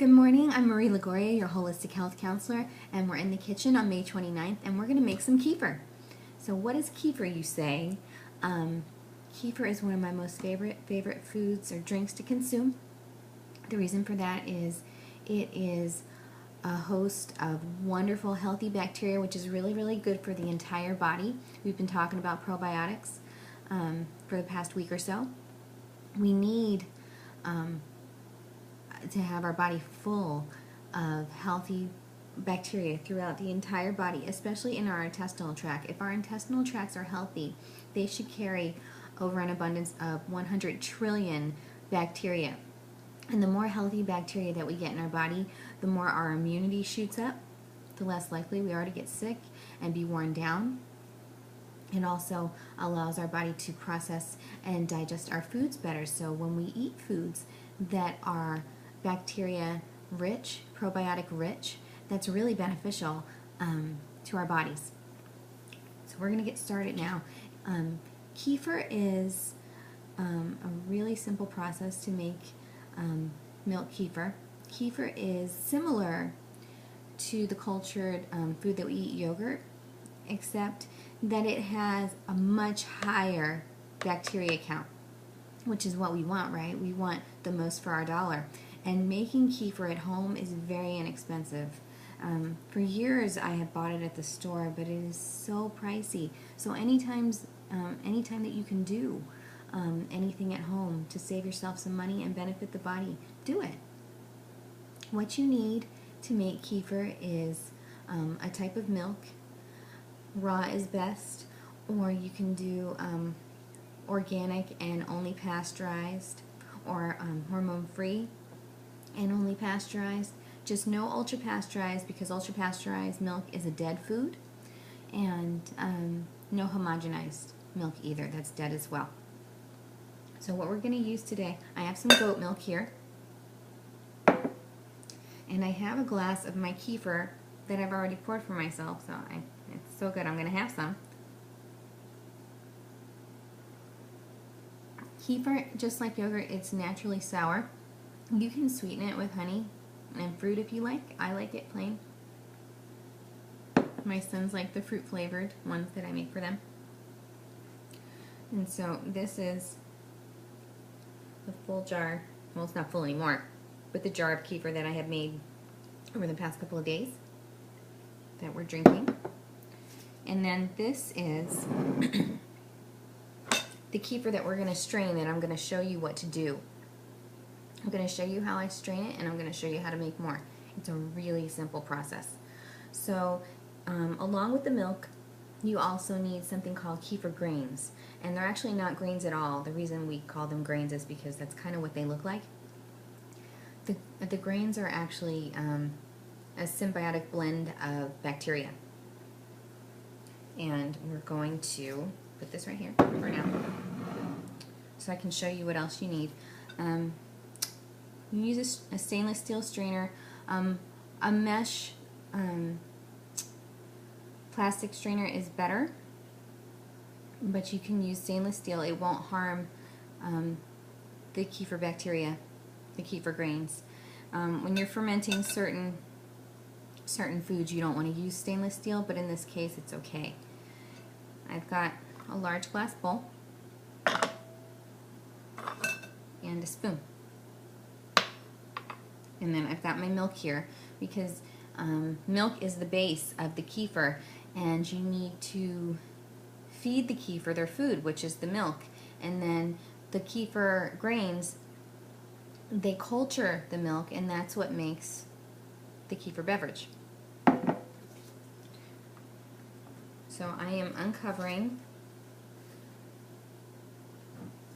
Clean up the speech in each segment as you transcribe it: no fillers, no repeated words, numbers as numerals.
Good morning, I'm Marie Lagoria, your holistic health counselor, and we're in the kitchen on May 29th, and we're going to make some kefir. So what is kefir, you say? Kefir is one of my most favorite foods or drinks to consume. The reason for that is it is a host of wonderful healthy bacteria, which is really good for the entire body. We've been talking about probiotics for the past week or so. We need to have our body full of healthy bacteria throughout the entire body, especially in our intestinal tract. If our intestinal tracts are healthy, they should carry over an abundance of 100 trillion bacteria. And the more healthy bacteria that we get in our body, the more our immunity shoots up, the less likely we are to get sick and be worn down. It also allows our body to process and digest our foods better. So when we eat foods that are bacteria rich, probiotic rich, that's really beneficial to our bodies. So we're going to get started now. Kefir is a really simple process to make milk kefir. Kefir is similar to the cultured food that we eat, yogurt, except that it has a much higher bacteria count, which is what we want, right? We want the most for our dollar. And making kefir at home is very inexpensive. For years I have bought it at the store, but it is so pricey. So anytime that you can do anything at home to save yourself some money and benefit the body, do it. What you need to make kefir is a type of milk. Raw is best, or you can do organic and only pasteurized, or hormone-free and only pasteurized. Just no ultra pasteurized, because ultra pasteurized milk is a dead food, and no homogenized milk either, that's dead as well. So what we're going to use today, I have some goat milk here, and I have a glass of my kefir that I've already poured for myself, so it's so good, I'm going to have some. Kefir, just like yogurt, it's naturally sour. You can sweeten it with honey and fruit if you like. I like it plain. My sons like the fruit flavored ones that I make for them. And so this is the full jar, well, it's not full anymore, but the jar of kefir that I have made over the past couple of days that we're drinking. And then this is the kefir that we're going to strain, and I'm going to show you what to do. I'm going to show you how I strain it, and I'm going to show you how to make more. It's a really simple process. So along with the milk, you also need something called kefir grains. And they're actually not grains at all. The reason we call them grains is because that's kind of what they look like. The grains are actually a symbiotic blend of bacteria. And we're going to put this right here for now, so I can show you what else you need. You use a stainless steel strainer. A mesh plastic strainer is better, but you can use stainless steel. It won't harm the kefir bacteria, the kefir grains. When you're fermenting certain foods, you don't want to use stainless steel, but in this case it's okay. I've got a large glass bowl and a spoon. And then I've got my milk here, because milk is the base of the kefir, and you need to feed the kefir their food, which is the milk. And then the kefir grains, they culture the milk, and that's what makes the kefir beverage. So I am uncovering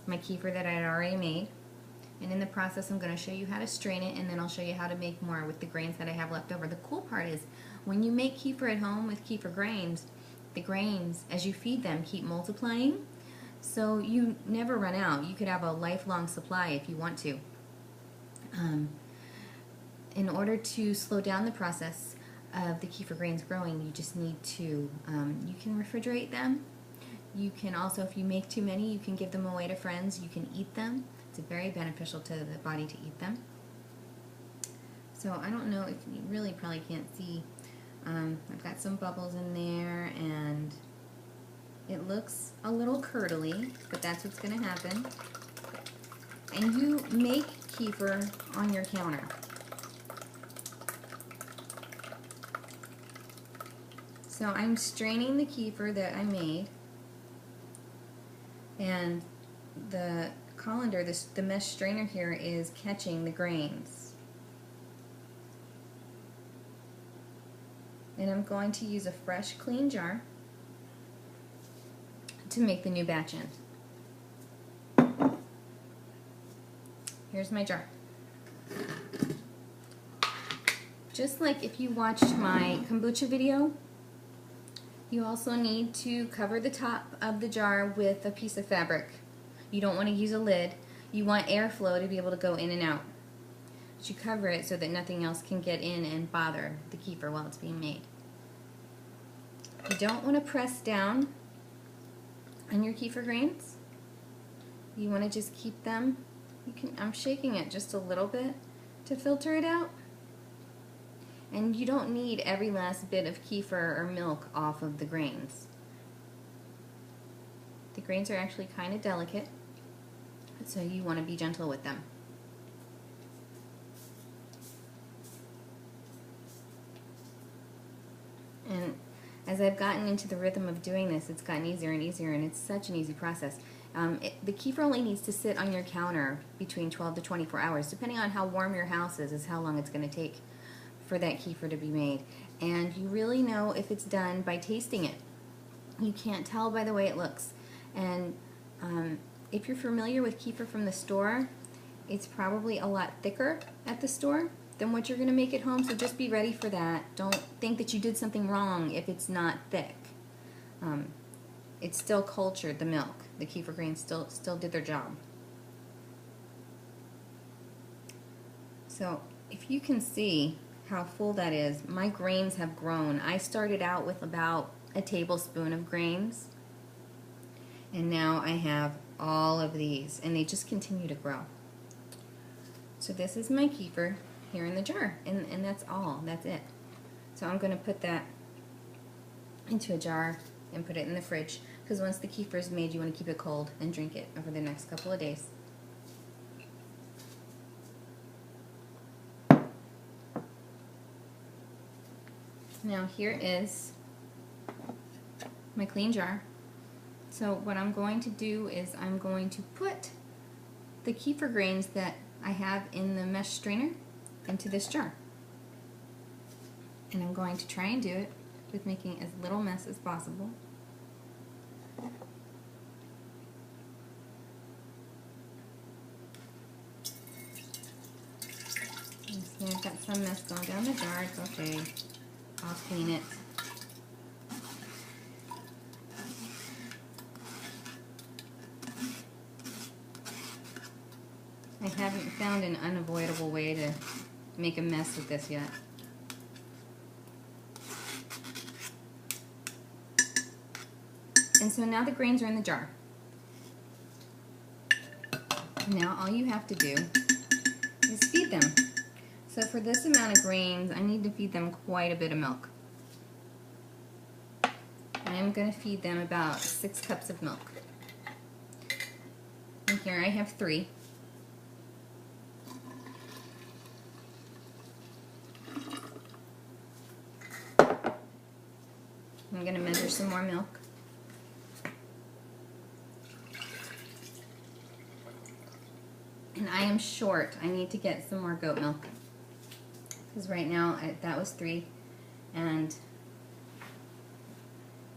my kefir that I had already made. And in the process, I'm going to show you how to strain it, and then I'll show you how to make more with the grains that I have left over. The cool part is, when you make kefir at home with kefir grains, the grains, as you feed them, keep multiplying, so you never run out. You could have a lifelong supply if you want to. In order to slow down the process of the kefir grains growing, you just need to, you can refrigerate them. You can also, if you make too many, you can give them away to friends. You can eat them. It's very beneficial to the body to eat them. So I don't know if you really probably can't see. I've got some bubbles in there, and it looks a little curdly, but that's what's going to happen. And you make kefir on your counter. So I'm straining the kefir that I made, and the colander, the mesh strainer here, is catching the grains. And I'm going to use a fresh, clean jar to make the new batch in. Here's my jar. Just like if you watched my kombucha video, you also need to cover the top of the jar with a piece of fabric. You don't want to use a lid. You want airflow to be able to go in and out. But you cover it so that nothing else can get in and bother the kefir while it's being made. You don't want to press down on your kefir grains. You want to just keep them. I'm shaking it just a little bit to filter it out. And you don't need every last bit of kefir or milk off of the grains. The grains are actually kind of delicate, so you want to be gentle with them. And as I've gotten into the rhythm of doing this, it's gotten easier and easier, and it's such an easy process. The kefir only needs to sit on your counter between 12 to 24 hours. Depending on how warm your house is how long it's going to take for that kefir to be made. And you really know if it's done by tasting it. You can't tell by the way it looks. And if you're familiar with kefir from the store, it's probably a lot thicker at the store than what you're going to make at home, so just be ready for that. Don't think that you did something wrong if it's not thick. It's still cultured, the milk. The kefir grains still did their job. So if you can see how full that is, my grains have grown. I started out with about a tablespoon of grains, and now I have all of these, and they just continue to grow. So this is my kefir here in the jar, and that's all. That's it. So I'm going to put that into a jar and put it in the fridge, because once the kefir is made, you want to keep it cold and drink it over the next couple of days. Now here is my clean jar. So what I'm going to do is I'm going to put the kefir grains that I have in the mesh strainer into this jar. And I'm going to try and do it with making as little mess as possible. You see I've got some mess going down the jar. It's okay. I'll clean it. I haven't found an unavoidable way to make a mess with this yet. And so now the grains are in the jar. Now all you have to do is feed them. So for this amount of grains, I need to feed them quite a bit of milk. I'm going to feed them about 6 cups of milk. And here I have 3. I'm going to measure some more milk. And I am short. I need to get some more goat milk. Because right now, that was 3. And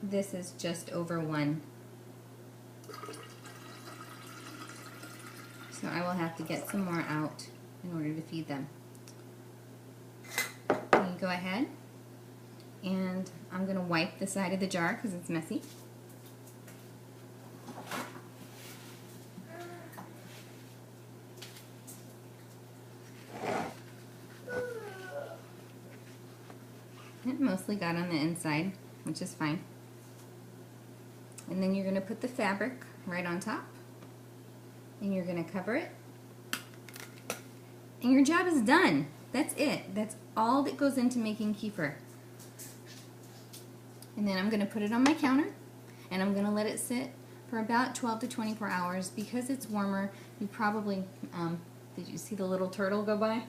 this is just over 1. So I will have to get some more out in order to feed them. You go ahead, and I'm going to wipe the side of the jar because it's messy. It mostly got on the inside, which is fine. And then you're going to put the fabric right on top, and you're going to cover it, and your job is done. That's it. That's all that goes into making kefir. And then I'm going to put it on my counter, and I'm going to let it sit for about 12 to 24 hours. Because it's warmer, you probably, did you see the little turtle go by?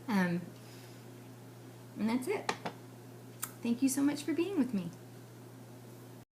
And that's it. Thank you so much for being with me.